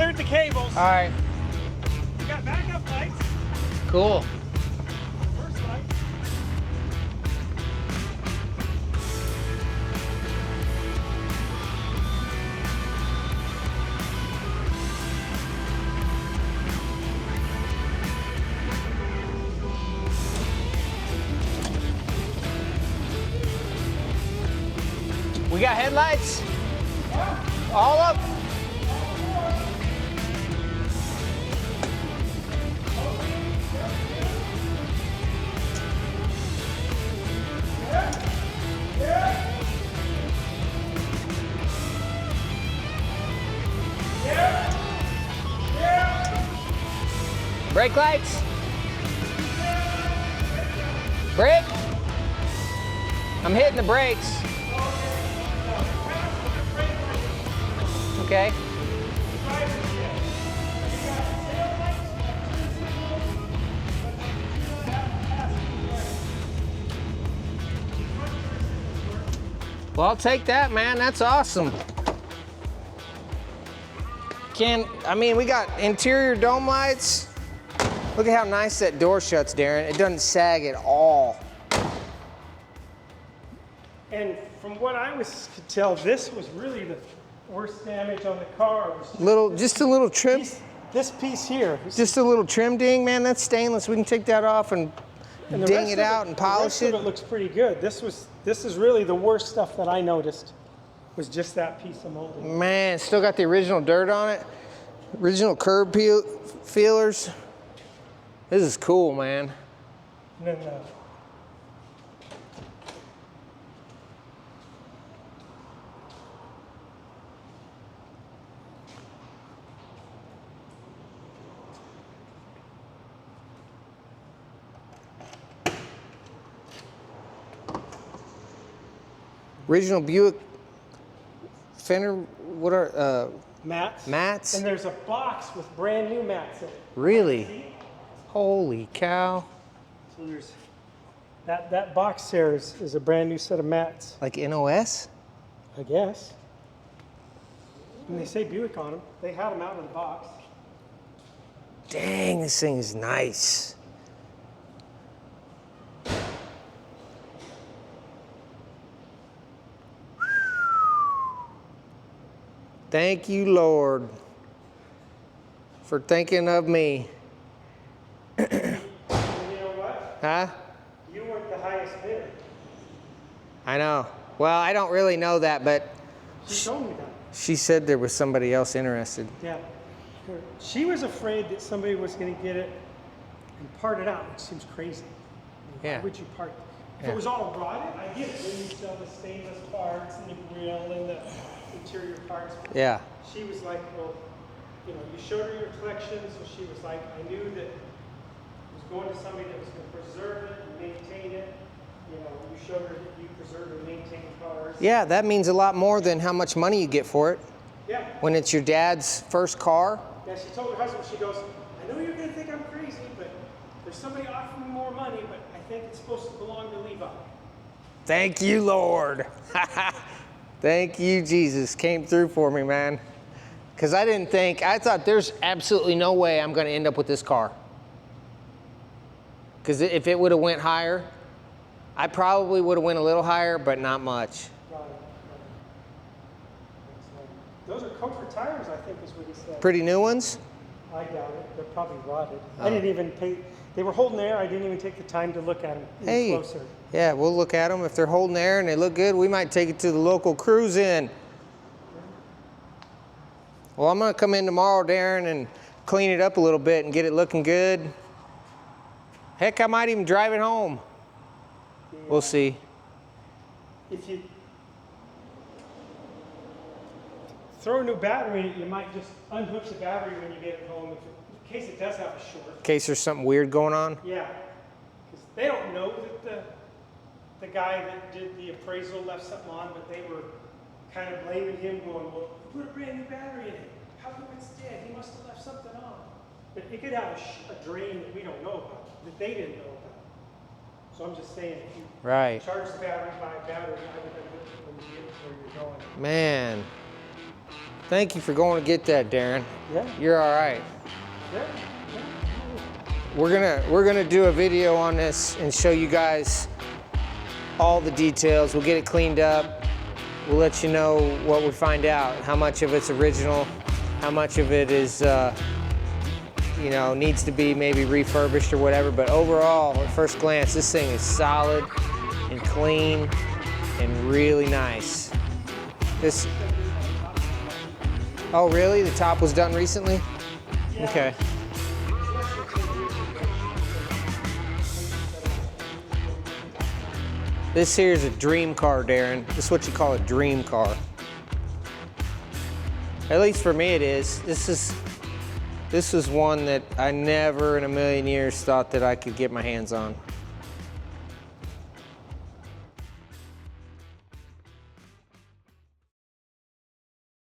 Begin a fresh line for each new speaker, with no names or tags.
cleared the cables.
All right.
We got backup lights.
Cool.
First light.
We got headlights? All up? Brake lights? Brake? I'm hitting the brakes. Okay. Well, I'll take that, man. That's awesome. I mean, we got interior dome lights. Look at how nice that door shuts, Darren. It doesn't sag at all.
And from what I could tell, this was really the worst damage on the car.
Just a little trim.
This piece here.
Just a little trim ding, man. That's stainless. We can take that off and ding it out and polish it.
The rest of it looks pretty good. This is really the worst stuff that I noticed. Was just that piece of molding.
Man, it's still got the original dirt on it. Original curb feelers. This is cool, man.
And then
original Buick fender, what are,
mats.
Mats?
And there's a box with brand new mats in it.
Really? Holy cow.
So there's, that box there is a brand new set of mats.
Like NOS?
I guess. And they say Buick on them. They had them out of the box.
Dang, this thing is nice. Thank you, Lord, for thinking of me.
And you know what?
Huh?
You weren't the highest bidder.
I know. Well, I don't really know that, but
She told me that.
she said there was somebody else interested.
Yeah. She was afraid that somebody was going to get it and part it out, which seems crazy.
Yeah.
Why would you part? If
Yeah.
it was all rotted, I get it. Then you sell the stainless parts and the grill and the interior parts.
Yeah.
She was like, well, you know, you showed her your collection, so she was like, I knew that it was going to somebody that was going to preserve it and maintain it. You know, you showed her that you preserve and maintain cars.
Yeah, that means a lot more than how much money you get for it.
Yeah.
When it's your dad's first car.
Yeah, she told her husband, she goes, I know you're going to think I'm crazy, but there's somebody offering me more money, but I think it's supposed to belong to Levi.
Thank you, Lord. Thank you, Jesus. Came through for me, man. Because I thought there's absolutely no way I'm going to end up with this car. Because if it would have went higher, I probably would have went a little higher, but not much.
Right. Those are Comfort tires, I think is what he said.
Pretty new ones?
I doubt it. They're probably rotted.
Oh.
I didn't even pay. They were holding air. I didn't even take the time to look at them
Hey,
closer.
yeah, we'll look at them. If they're holding air and they look good, we might take it to the local cruise-in. Well, I'm going to come in tomorrow, Darren, and clean it up a little bit and get it looking good. Heck, I might even drive it home. We'll see.
If you throw a new battery in it, you might just unhook the battery when you get it home, in case it does have a short.
In case there's something weird going on.
Yeah, because they don't know that the guy that did the appraisal left something on, but they were kind of blaming him, going, well, put a brand new battery in it. How come it's dead? He must have left something on. But it could have a drain that we don't know about, that they didn't know about. So I'm just saying, if you
Right.
charge the battery by a battery, I would have it when you get where you're going.
Man, Thank you for going to get that, Darren.
Yeah.
You're all right.
Yeah.
We're gonna do a video on this and show you guys all the details. We'll get it cleaned up. We'll let you know what we find out, how much of it's original, how much of it is, you know, needs to be maybe refurbished or whatever. But overall, at first glance, this thing is solid and clean and really nice. This. Oh, really? The top was done recently?
Yeah.
Okay. This here is a dream car, Darren. This is what you call a dream car. At least for me it is. This is one that I never in a million years thought that I could get my hands on.